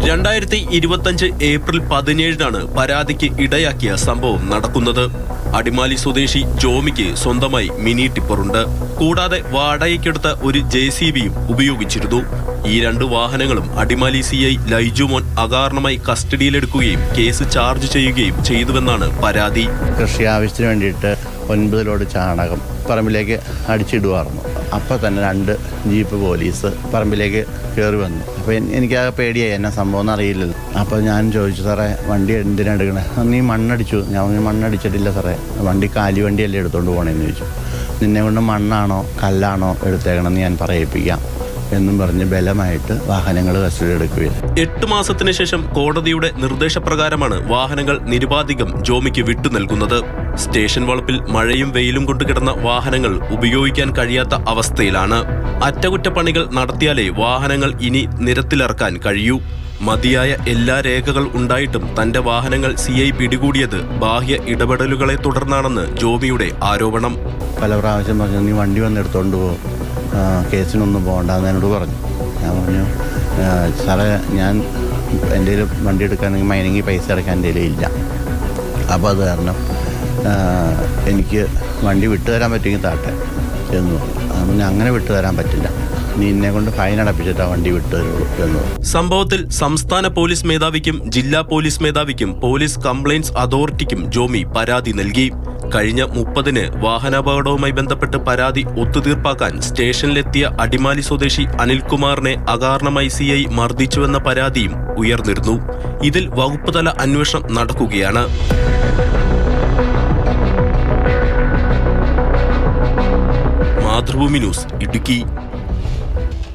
2025 April 17-നാണ് പരാതിക്ക് ഇടയാക്കിയ സംഭവം നടക്കുന്നത്. അടിമാലി സ്വദേശി ജോമിക്ക് സ്വന്തമായി മിനി ടിപ്പറുണ്ട്. കൂടാതെ വാടകയ്ക്കെടുത്ത ഒരു JCBയും ഉപയോഗിച്ചിരുന്നു. ഈ 2 വാഹനങ്ങളും അടിമാലി CI ലൈജുമോൻ അകാരണമായി കസ്റ്റഡിയിലെടുക്കുകയും കേസ് ചാർജ് ചെയ്യുകയും ചെയ്തുവെന്നാണ് പരാതി. കൃഷി ആവശ്യത്തിന് വേണ്ടിയിട്ട് 9 ലോഡ് ചാണകം പറമ്പിലേക്ക് അടിച്ചിടുമായിരുന്നു. അപ്പോൾ തന്നെ 2 ജീപ്പ് പോലീസ് പറമ്പിലേക്ക് കയറി വന്നു. അപ്പോൾ എനിക്കാകെ പേടിയായി, എന്നാ സംഭവം എന്നറിയില്ലല്ലോ. അപ്പോൾ ഞാൻ ചോദിച്ചു, സാറേ വണ്ടി എന്തിനാണ് എടുക്കണേ? നീ മണ്ണടിച്ചു. ഞാൻ മണ്ണടിച്ചിട്ടില്ല സാറേ, വണ്ടി കാലി വണ്ടിയല്ലേ എടുത്തുകൊണ്ട് പോകണമെന്ന് ചോദിച്ചു. നിന്നെ കൊണ്ട് മണ്ണാണോ കല്ലാണോ എടുത്തേക്കണമെന്ന് ഞാൻ പറയിപ്പിക്കാം എന്നും പറഞ്ഞ് ബലമായിട്ട് വാഹനങ്ങൾ കസ്റ്റഡി എടുക്കുകയില്ല. 8 മാസത്തിന് ശേഷം കോടതിയുടെ നിർദ്ദേശപ്രകാരമാണ് വാഹനങ്ങൾ നിരുപാധികം ജോമിക്ക് വിട്ടു നൽകുന്നത്. സ്റ്റേഷൻ വളപ്പിൽ മഴയും വെയിലും കൊണ്ട് കിടന്ന വാഹനങ്ങൾ ഉപയോഗിക്കാൻ കഴിയാത്ത അവസ്ഥയിലാണ്. അറ്റകുറ്റപ്പണികൾ നടത്തിയാലേ വാഹനങ്ങൾ ഇനി നിരത്തിലിറക്കാൻ കഴിയൂ. മതിയായ എല്ലാ രേഖകൾ ഉണ്ടായിട്ടും തന്റെ വാഹനങ്ങൾ CI പിടികൂടിയത് ബാഹ്യ ഇടപെടലുകളെ തുടർന്നാണെന്ന് ജോമിയുടെ ആരോപണം. പല പ്രാവശ്യം പറഞ്ഞു, നീ വണ്ടി വന്നെടുത്തോണ്ട് പോകും, കേസിനൊന്നും പോകണ്ടെന്ന് എന്നോട് പറഞ്ഞു. ഞാൻ പറഞ്ഞു, സാറേ ഞാൻ എൻ്റെ വണ്ടി എടുക്കുകയാണെങ്കിൽ മൈനിങ് പൈസ അടയ്ക്കാൻ എൻ്റെ ഇല്ല. അപ്പോൾ അത് കാരണം എനിക്ക് വണ്ടി വിട്ടുതരാൻ പറ്റുമെങ്കിൽ താട്ടെ എന്ന് പറഞ്ഞു. അങ്ങനെ വിട്ടുതരാൻ പറ്റില്ല, നീ എന്നെ കൊണ്ട് ഫൈൻ അടപ്പിച്ചിട്ടാ വണ്ടി വിട്ടുതരുള്ളൂ എന്ന്. സംഭവത്തിൽ സംസ്ഥാന പോലീസ് മേധാവിക്കും ജില്ലാ പോലീസ് മേധാവിക്കും പോലീസ് കംപ്ലയിന്റ്സ് അതോറിറ്റിക്കും ജോമി പരാതി നൽകി. കഴിഞ്ഞ 30-ന് വാഹനാപകടവുമായി ബന്ധപ്പെട്ട് പരാതി ഒത്തുതീർപ്പാക്കാൻ സ്റ്റേഷനിലെത്തിയ അടിമാലി സ്വദേശി അനിൽകുമാറിനെ അകാരണമായി CI മർദ്ദിച്ചുവെന്ന പരാതിയും ഉയർന്നിരുന്നു. ഇതിൽ വകുപ്പ് തല അന്വേഷണം നടക്കുകയാണ്. മാതൃഭൂമി ന്യൂസ്, ഇടുക്കി.